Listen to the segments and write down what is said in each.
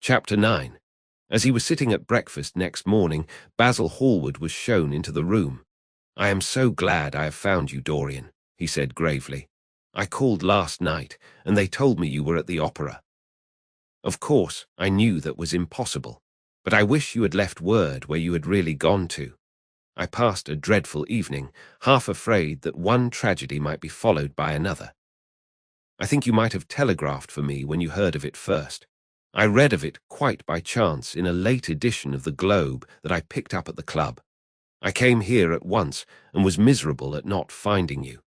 Chapter 9. As he was sitting at breakfast next morning, Basil Hallward was shown into the room. "I am so glad I have found you, Dorian," he said gravely. "I called last night, and they told me you were at the opera. Of course, I knew that was impossible, but I wish you had left word where you had really gone to. I passed a dreadful evening, half afraid that one tragedy might be followed by another. I think you might have telegraphed for me when you heard of it first. I read of it quite by chance in a late edition of the Globe that I picked up at the club. I came here at once and was miserable at not finding you.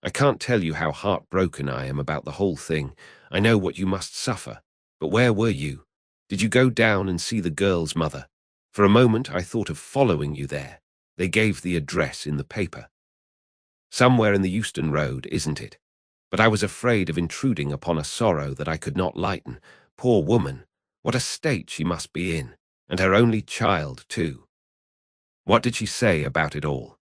I can't tell you how heartbroken I am about the whole thing. I know what you must suffer. But where were you? Did you go down and see the girl's mother? For a moment I thought of following you there. They gave the address in the paper. Somewhere in the Euston Road, isn't it? But I was afraid of intruding upon a sorrow that I could not lighten. Poor woman, what a state she must be in, and her only child, too. What did she say about it all?"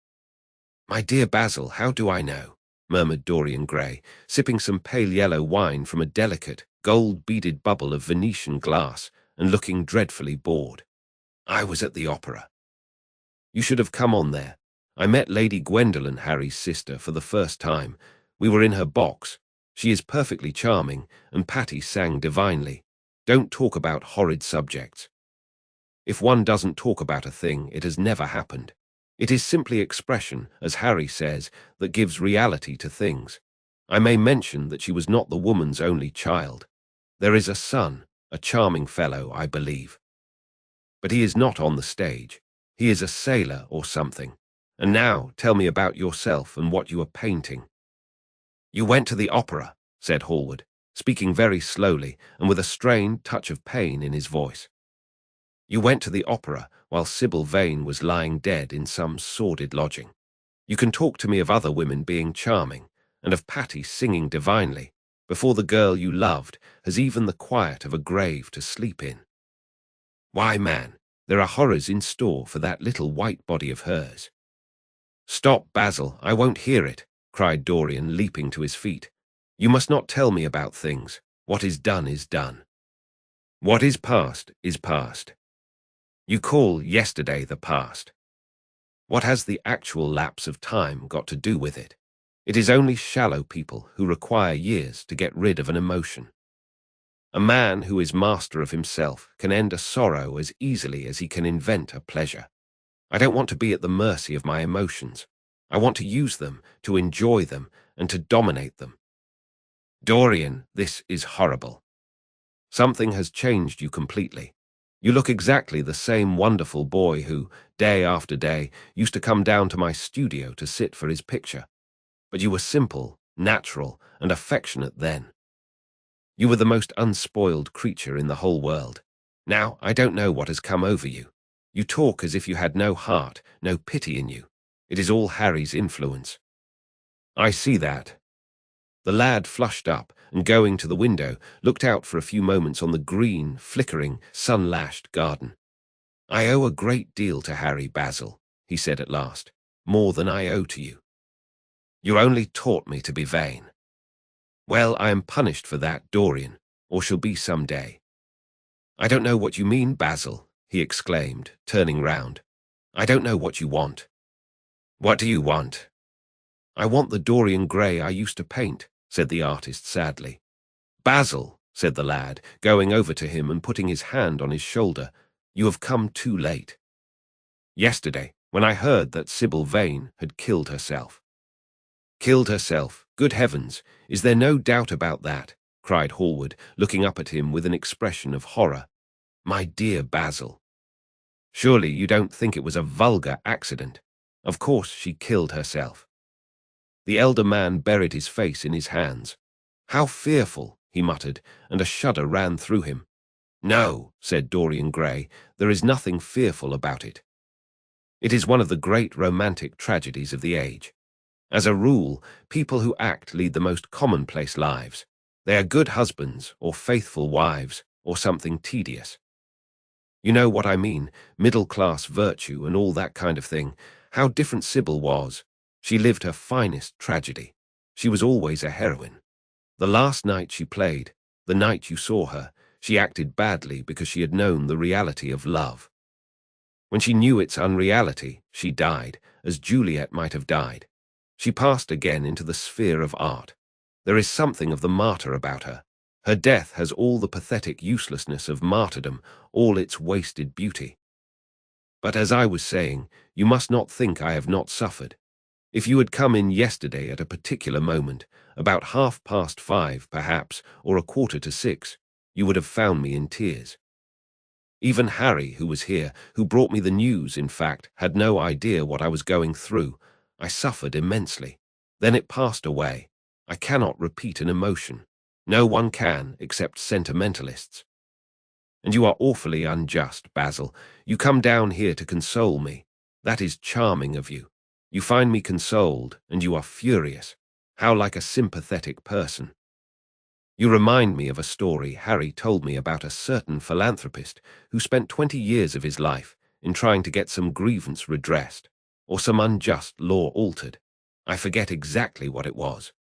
"My dear Basil, how do I know?" murmured Dorian Gray, sipping some pale yellow wine from a delicate, gold-beaded bubble of Venetian glass and looking dreadfully bored. "I was at the opera." "You should have come on there. I met Lady Gwendolen, Harry's sister, for the first time. We were in her box. She is perfectly charming, and Patty sang divinely. Don't talk about horrid subjects. If one doesn't talk about a thing, it has never happened. It is simply expression, as Harry says, that gives reality to things. I may mention that she was not the woman's only child. There is a son, a charming fellow, I believe. But he is not on the stage. He is a sailor or something. And now tell me about yourself and what you are painting." "You went to the opera," said Hallward, speaking very slowly and with a strained touch of pain in his voice. "You went to the opera while Sybil Vane was lying dead in some sordid lodging. You can talk to me of other women being charming, and of Patty singing divinely, before the girl you loved has even the quiet of a grave to sleep in. Why, man, there are horrors in store for that little white body of hers." "Stop, Basil, I won't hear it," cried Dorian, leaping to his feet. "You must not tell me about things. What is done is done. What is past is past. You call yesterday the past. What has the actual lapse of time got to do with it? It is only shallow people who require years to get rid of an emotion. A man who is master of himself can end a sorrow as easily as he can invent a pleasure. I don't want to be at the mercy of my emotions. I want to use them, to enjoy them, and to dominate them. Dorian, this is horrible. Something has changed you completely. You look exactly the same wonderful boy who, day after day, used to come down to my studio to sit for his picture. But you were simple, natural, and affectionate then. You were the most unspoiled creature in the whole world. Now, I don't know what has come over you. You talk as if you had no heart, no pity in you. It is all Harry's influence." "I see that." The lad flushed up and, going to the window, looked out for a few moments on the green, flickering, sun-lashed garden. "I owe a great deal to Harry, Basil," he said at last, "more than I owe to you. You only taught me to be vain. Well, I am punished for that, Dorian, or shall be some day." "I don't know what you mean, Basil," he exclaimed, turning round. "I don't know what you want." "What do you want?" "I want the Dorian Gray I used to paint," said the artist sadly. "Basil," said the lad, going over to him and putting his hand on his shoulder, "you have come too late. Yesterday, when I heard that Sybil Vane had killed herself." "Killed herself? Good heavens, is there no doubt about that?" cried Hallward, looking up at him with an expression of horror. "My dear Basil, surely you don't think it was a vulgar accident? Of course she killed herself." The elder man buried his face in his hands. "How fearful!" he muttered, and a shudder ran through him. "No," said Dorian Gray, "there is nothing fearful about it. It is one of the great romantic tragedies of the age. As a rule, people who act lead the most commonplace lives. They are good husbands, or faithful wives, or something tedious. You know what I mean, middle-class virtue and all that kind of thing. How different Sybil was. She lived her finest tragedy. She was always a heroine. The last night she played, the night you saw her, She acted badly because she had known the reality of love. When she knew its unreality, she died, as Juliet might have died. She passed again into the sphere of art. There is something of the martyr about her. Her death has all the pathetic uselessness of martyrdom, all its wasted beauty. But as I was saying, you must not think I have not suffered. If you had come in yesterday at a particular moment, about 5:30 perhaps, or 5:45, you would have found me in tears. Even Harry, who was here, who brought me the news, in fact, had no idea what I was going through. I suffered immensely. Then it passed away. I cannot repeat an emotion. No one can, except sentimentalists. And you are awfully unjust, Basil. You come down here to console me. That is charming of you. You find me consoled, and you are furious. How like a sympathetic person. You remind me of a story Harry told me about a certain philanthropist who spent 20 years of his life in trying to get some grievance redressed, or some unjust law altered. I forget exactly what it was.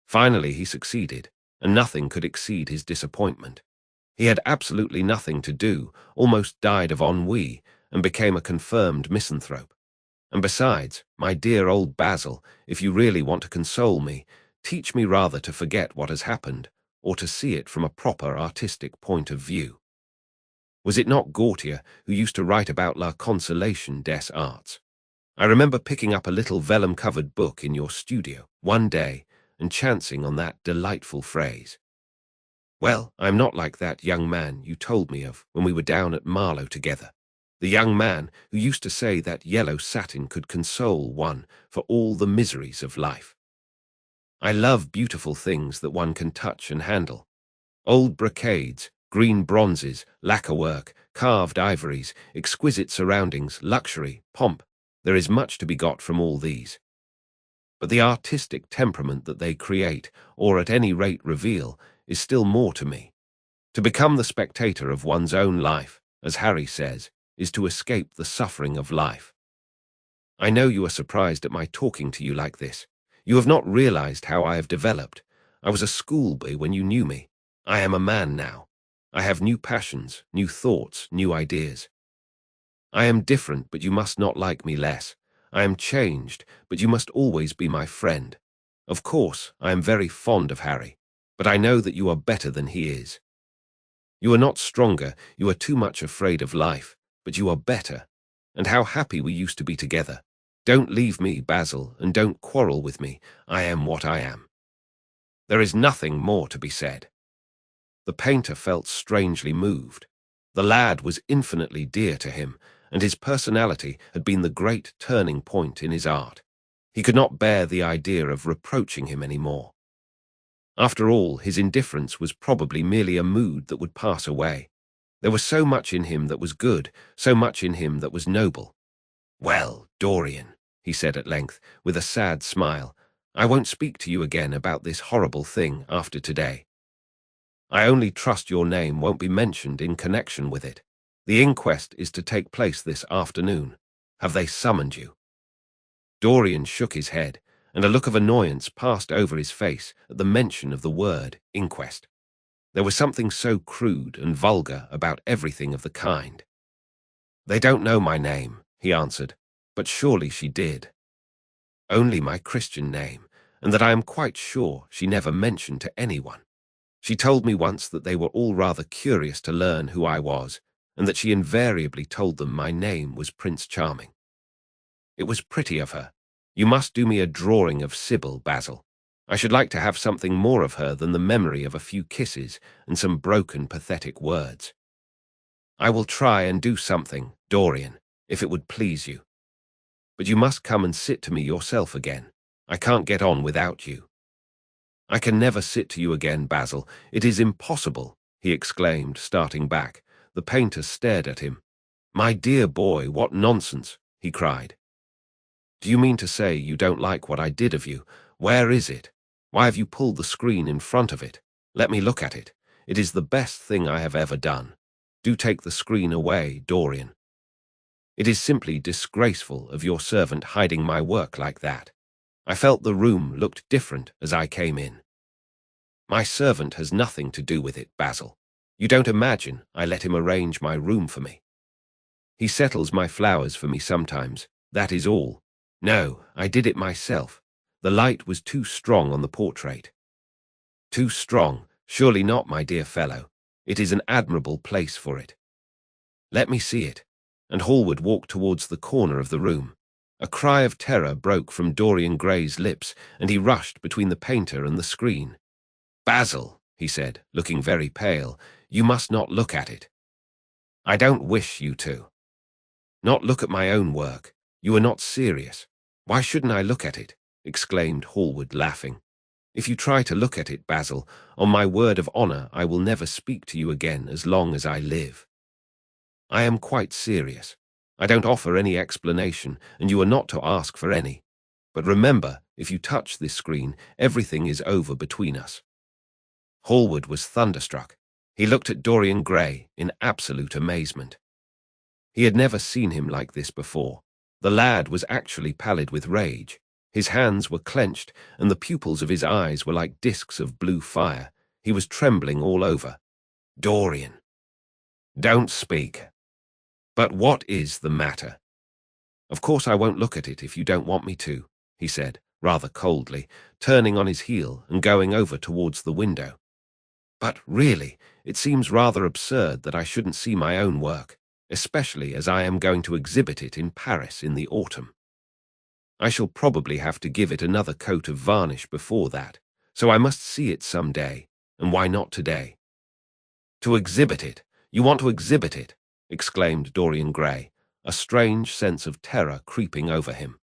Finally he succeeded, and nothing could exceed his disappointment. He had absolutely nothing to do, almost died of ennui, and became a confirmed misanthrope. And besides, my dear old Basil, if you really want to console me, teach me rather to forget what has happened, or to see it from a proper artistic point of view. Was it not Gautier who used to write about la consolation des arts? I remember picking up a little vellum-covered book in your studio one day and chancing on that delightful phrase. Well, I'm not like that young man you told me of when we were down at Marlow together. The young man who used to say that yellow satin could console one for all the miseries of life. I love beautiful things that one can touch and handle. Old brocades, green bronzes, lacquerwork, carved ivories, exquisite surroundings, luxury, pomp. There is much to be got from all these. But the artistic temperament that they create, or at any rate reveal, is still more to me. To become the spectator of one's own life, as Harry says, is to escape the suffering of life. I know you are surprised at my talking to you like this. You have not realized how I have developed. I was a schoolboy when you knew me. I am a man now. I have new passions, new thoughts, new ideas. I am different, but you must not like me less. I am changed, but you must always be my friend. Of course, I am very fond of Harry, but I know that you are better than he is. You are not stronger, you are too much afraid of life, but you are better. And how happy we used to be together. Don't leave me, Basil, and don't quarrel with me. I am what I am. There is nothing more to be said. The painter felt strangely moved. The lad was infinitely dear to him, and his personality had been the great turning point in his art. He could not bear the idea of reproaching him any more. After all, his indifference was probably merely a mood that would pass away. There was so much in him that was good, so much in him that was noble. "Well, Dorian," he said at length, with a sad smile, "I won't speak to you again about this horrible thing after today. I only trust your name won't be mentioned in connection with it. The inquest is to take place this afternoon. Have they summoned you?" Dorian shook his head, and a look of annoyance passed over his face at the mention of the word inquest. There was something so crude and vulgar about everything of the kind. "They don't know my name," he answered, "but surely she did. Only my Christian name, and that I am quite sure she never mentioned to anyone. She told me once that they were all rather curious to learn who I was, and that she invariably told them my name was Prince Charming. It was pretty of her. You must do me a drawing of Sybil, Basil. I should like to have something more of her than the memory of a few kisses and some broken, pathetic words. I will try and do something, Dorian, if it would please you. But you must come and sit to me yourself again. I can't get on without you." "I can never sit to you again, Basil. It is impossible," he exclaimed, starting back. The painter stared at him. "My dear boy, what nonsense," he cried. "Do you mean to say you don't like what I did of you? Where is it? Why have you pulled the screen in front of it? Let me look at it. It is the best thing I have ever done. Do take the screen away, Dorian. It is simply disgraceful of your servant hiding my work like that. I felt the room looked different as I came in." "My servant has nothing to do with it, Basil. You don't imagine I let him arrange my room for me. He settles my flowers for me sometimes, that is all. No, I did it myself. The light was too strong on the portrait. Too strong? Surely not, my dear fellow. It is an admirable place for it. Let me see it. And Hallward walked towards the corner of the room. A cry of terror broke from Dorian Gray's lips, and he rushed between the painter and the screen. "Basil," he said, looking very pale, "you must not look at it. I don't wish you to. Not look at my own work. You are not serious. Why shouldn't I look at it?" exclaimed Hallward, laughing. "If you try to look at it, Basil, on my word of honor, I will never speak to you again as long as I live. I am quite serious. I don't offer any explanation, and you are not to ask for any. But remember, if you touch this screen, everything is over between us." Hallward was thunderstruck. He looked at Dorian Gray in absolute amazement. He had never seen him like this before. The lad was actually pallid with rage. His hands were clenched, and the pupils of his eyes were like discs of blue fire. He was trembling all over. "Dorian, don't speak. But what is the matter?" "Of course I won't look at it if you don't want me to," he said, rather coldly, turning on his heel and going over towards the window. "But really, it seems rather absurd that I shouldn't see my own work, especially as I am going to exhibit it in Paris in the autumn. I shall probably have to give it another coat of varnish before that, so I must see it some day, and why not today?" "To exhibit it? You want to exhibit it?" exclaimed Dorian Gray, a strange sense of terror creeping over him.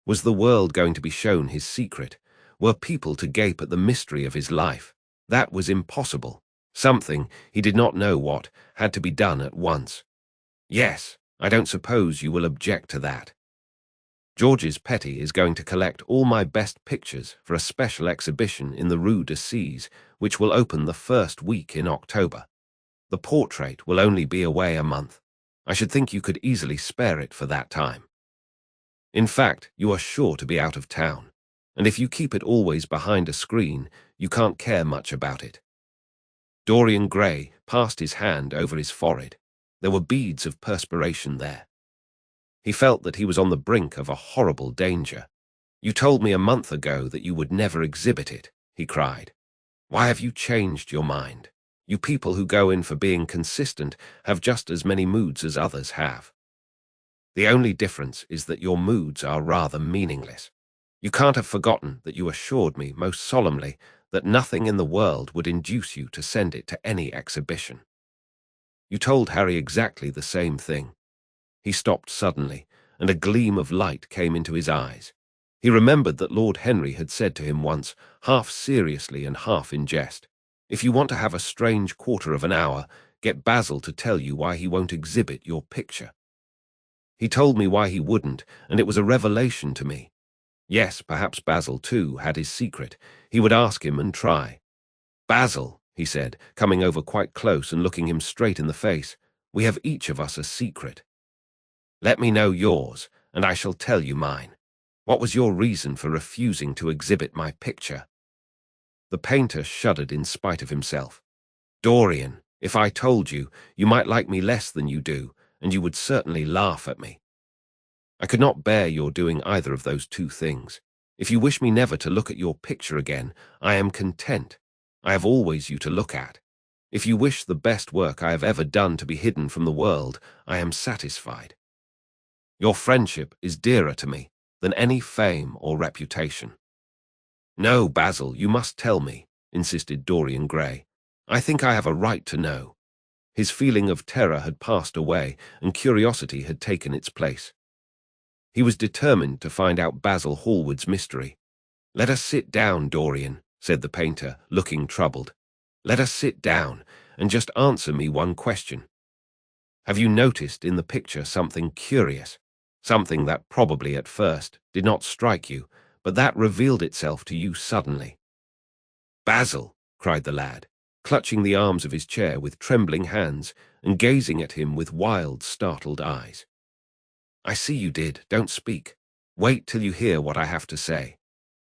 Was the world going to be shown his secret? Were people to gape at the mystery of his life? That was impossible. Something, he did not know what, had to be done at once. "Yes, I don't suppose you will object to that. Georges Petty is going to collect all my best pictures for a special exhibition in the Rue d'Assise, which will open the first week in October. The portrait will only be away a month. I should think you could easily spare it for that time. In fact, you are sure to be out of town, and if you keep it always behind a screen, you can't care much about it." Dorian Gray passed his hand over his forehead. There were beads of perspiration there. He felt that he was on the brink of a horrible danger. "You told me a month ago that you would never exhibit it," he cried. "Why have you changed your mind? You people who go in for being consistent have just as many moods as others have. The only difference is that your moods are rather meaningless. You can't have forgotten that you assured me most solemnly that nothing in the world would induce you to send it to any exhibition. You told Harry exactly the same thing." He stopped suddenly, and a gleam of light came into his eyes. He remembered that Lord Henry had said to him once, half seriously and half in jest, "If you want to have a strange quarter of an hour, get Basil to tell you why he won't exhibit your picture." He told me why he wouldn't, and it was a revelation to me. Yes, perhaps Basil, too, had his secret. He would ask him and try. "Basil," he said, coming over quite close and looking him straight in the face, "we have each of us a secret. Let me know yours, and I shall tell you mine. What was your reason for refusing to exhibit my picture?" The painter shuddered in spite of himself. "Dorian, if I told you, you might like me less than you do, and you would certainly laugh at me. I could not bear your doing either of those two things. If you wish me never to look at your picture again, I am content. I have always you to look at. If you wish the best work I have ever done to be hidden from the world, I am satisfied. Your friendship is dearer to me than any fame or reputation." "No, Basil, you must tell me," insisted Dorian Gray. "I think I have a right to know." His feeling of terror had passed away, and curiosity had taken its place. He was determined to find out Basil Hallward's mystery. "Let us sit down, Dorian," said the painter, looking troubled. "Let us sit down, and just answer me one question. Have you noticed in the picture something curious? Something that probably at first did not strike you, but that revealed itself to you suddenly?" "Basil," cried the lad, clutching the arms of his chair with trembling hands and gazing at him with wild, startled eyes. "I see you did. Don't speak. Wait till you hear what I have to say.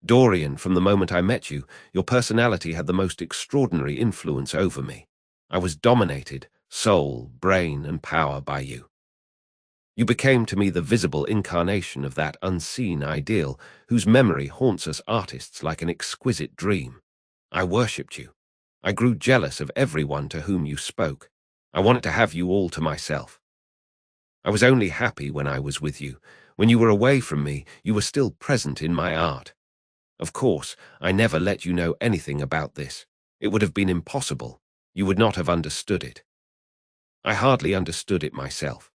Dorian, from the moment I met you, your personality had the most extraordinary influence over me. I was dominated, soul, brain, and power by you. You became to me the visible incarnation of that unseen ideal whose memory haunts us artists like an exquisite dream. I worshipped you. I grew jealous of everyone to whom you spoke. I wanted to have you all to myself. I was only happy when I was with you. When you were away from me, you were still present in my art. Of course, I never let you know anything about this. It would have been impossible. You would not have understood it. I hardly understood it myself.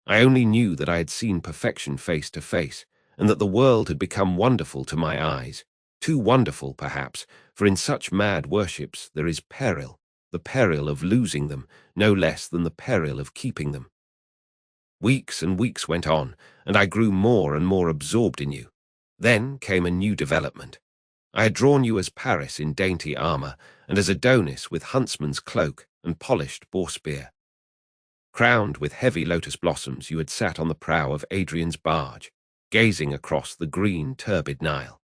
I only knew that I had seen perfection face to face, and that the world had become wonderful to my eyes. Too wonderful, perhaps, for in such mad worships there is peril, the peril of losing them, no less than the peril of keeping them. Weeks and weeks went on, and I grew more and more absorbed in you. Then came a new development. I had drawn you as Paris in dainty armour, and as Adonis with huntsman's cloak and polished boar spear. Crowned with heavy lotus blossoms, you had sat on the prow of Adrian's barge, gazing across the green, turbid Nile.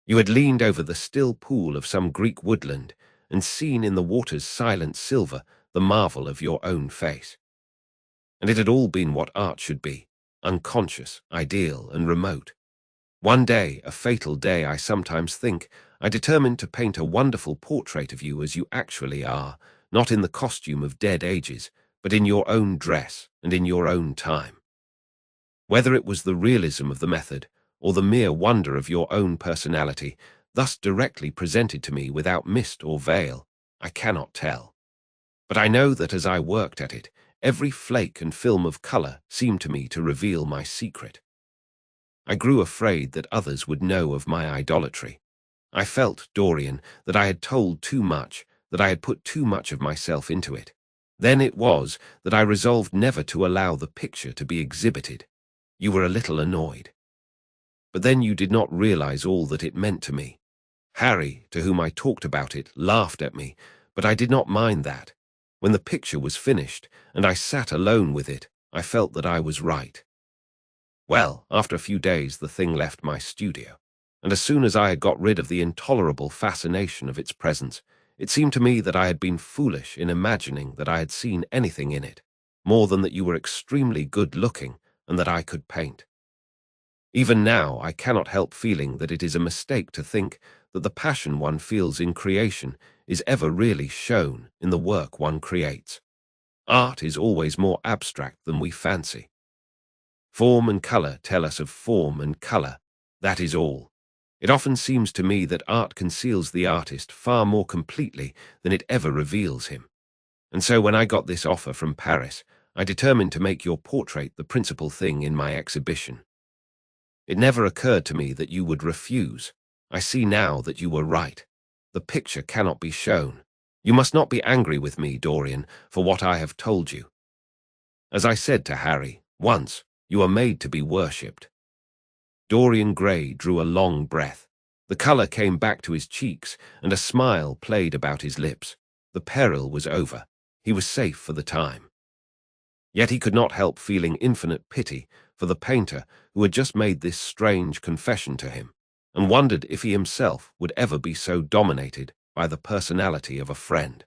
You had leaned over the still pool of some Greek woodland, and seen in the water's silent silver the marvel of your own face. And it had all been what art should be, unconscious, ideal, and remote. One day, a fatal day I sometimes think, I determined to paint a wonderful portrait of you as you actually are, not in the costume of dead ages, but in your own dress and in your own time. Whether it was the realism of the method, or the mere wonder of your own personality, thus directly presented to me without mist or veil, I cannot tell. But I know that as I worked at it, every flake and film of colour seemed to me to reveal my secret. I grew afraid that others would know of my idolatry. I felt, Dorian, that I had told too much, that I had put too much of myself into it. Then it was that I resolved never to allow the picture to be exhibited. You were a little annoyed. But then you did not realize all that it meant to me. Harry, to whom I talked about it, laughed at me, but I did not mind that. When the picture was finished, and I sat alone with it, I felt that I was right. Well, after a few days the thing left my studio, and as soon as I had got rid of the intolerable fascination of its presence, it seemed to me that I had been foolish in imagining that I had seen anything in it, more than that you were extremely good-looking and that I could paint. Even now I cannot help feeling that it is a mistake to think that the passion one feels in creation is ever really shown in the work one creates. Art is always more abstract than we fancy. Form and colour tell us of form and colour, that is all. It often seems to me that art conceals the artist far more completely than it ever reveals him. And so when I got this offer from Paris, I determined to make your portrait the principal thing in my exhibition. It never occurred to me that you would refuse. I see now that you were right. The picture cannot be shown. You must not be angry with me, Dorian, for what I have told you. As I said to Harry, once, you are made to be worshipped. Dorian Gray drew a long breath. The colour came back to his cheeks, and a smile played about his lips. The peril was over. He was safe for the time. Yet he could not help feeling infinite pity for the painter who had just made this strange confession to him, and wondered if he himself would ever be so dominated by the personality of a friend.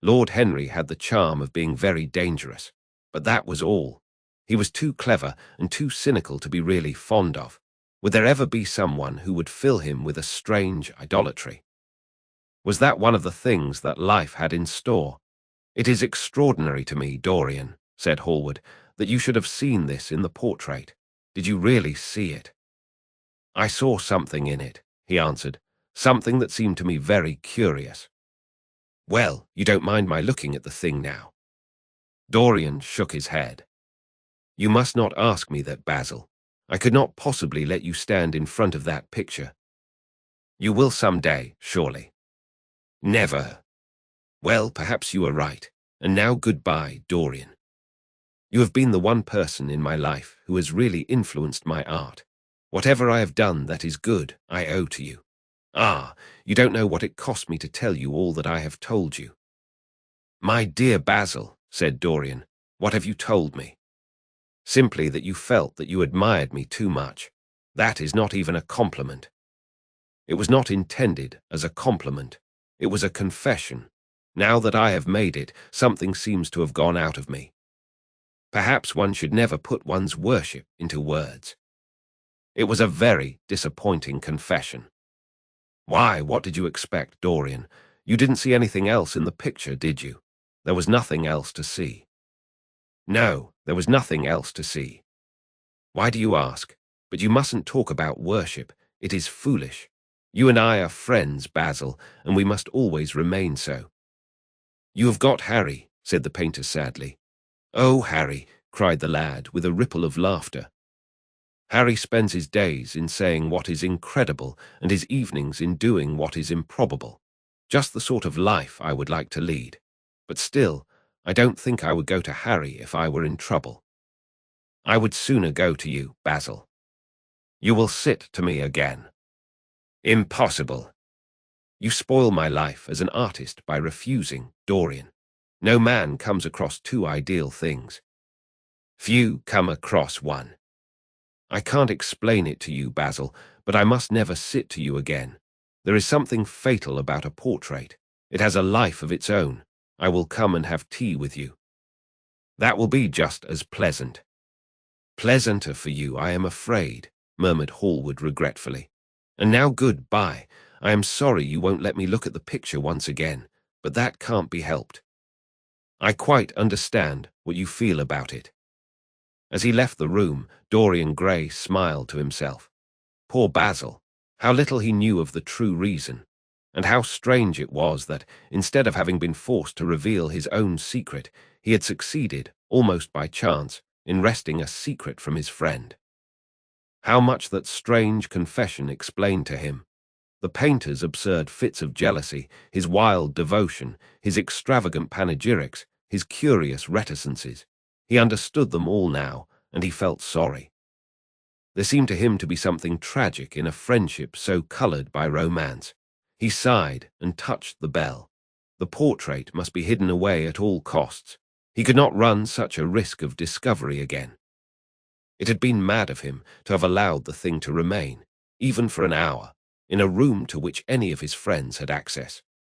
Lord Henry had the charm of being very dangerous, but that was all. He was too clever and too cynical to be really fond of. Would there ever be someone who would fill him with a strange idolatry? Was that one of the things that life had in store? "It is extraordinary to me, Dorian," said Hallward, "that you should have seen this in the portrait. Did you really see it?" "I saw something in it," he answered, "something that seemed to me very curious." "Well, you don't mind my looking at the thing now?" Dorian shook his head. "You must not ask me that, Basil. I could not possibly let you stand in front of that picture." "You will some day, surely." "Never." "Well, perhaps you are right. And now goodbye, Dorian. You have been the one person in my life who has really influenced my art. Whatever I have done that is good, I owe to you. Ah, you don't know what it cost me to tell you all that I have told you." "My dear Basil," said Dorian, "what have you told me?" "Simply that you felt that you admired me too much. That is not even a compliment." "It was not intended as a compliment. It was a confession. Now that I have made it, something seems to have gone out of me. Perhaps one should never put one's worship into words. It was a very disappointing confession. Why, what did you expect, Dorian? You didn't see anything else in the picture, did you? There was nothing else to see. No, there was nothing else to see. Why do you ask? But you mustn't talk about worship. It is foolish. You and I are friends, Basil, and we must always remain so. You have got Harry, said the painter sadly. Oh, Harry, cried the lad with a ripple of laughter. Harry spends his days in saying what is incredible and his evenings in doing what is improbable. Just the sort of life I would like to lead. But still, I don't think I would go to Harry if I were in trouble. I would sooner go to you, Basil. You will sit to me again. Impossible. You spoil my life as an artist by refusing, Dorian. No man comes across two ideal things. Few come across one. I can't explain it to you, Basil, but I must never sit to you again. There is something fatal about a portrait. It has a life of its own. I will come and have tea with you. That will be just as pleasant. Pleasanter for you, I am afraid, murmured Hallward regretfully. And now goodbye. I am sorry you won't let me look at the picture once again, but that can't be helped. I quite understand what you feel about it. As he left the room, Dorian Gray smiled to himself. Poor Basil, how little he knew of the true reason, and how strange it was that, instead of having been forced to reveal his own secret, he had succeeded, almost by chance, in wresting a secret from his friend. How much that strange confession explained to him. The painter's absurd fits of jealousy, his wild devotion, his extravagant panegyrics, his curious reticences. He understood them all now, and he felt sorry. There seemed to him to be something tragic in a friendship so coloured by romance. He sighed and touched the bell. The portrait must be hidden away at all costs. He could not run such a risk of discovery again. It had been mad of him to have allowed the thing to remain, even for an hour, in a room to which any of his friends had access.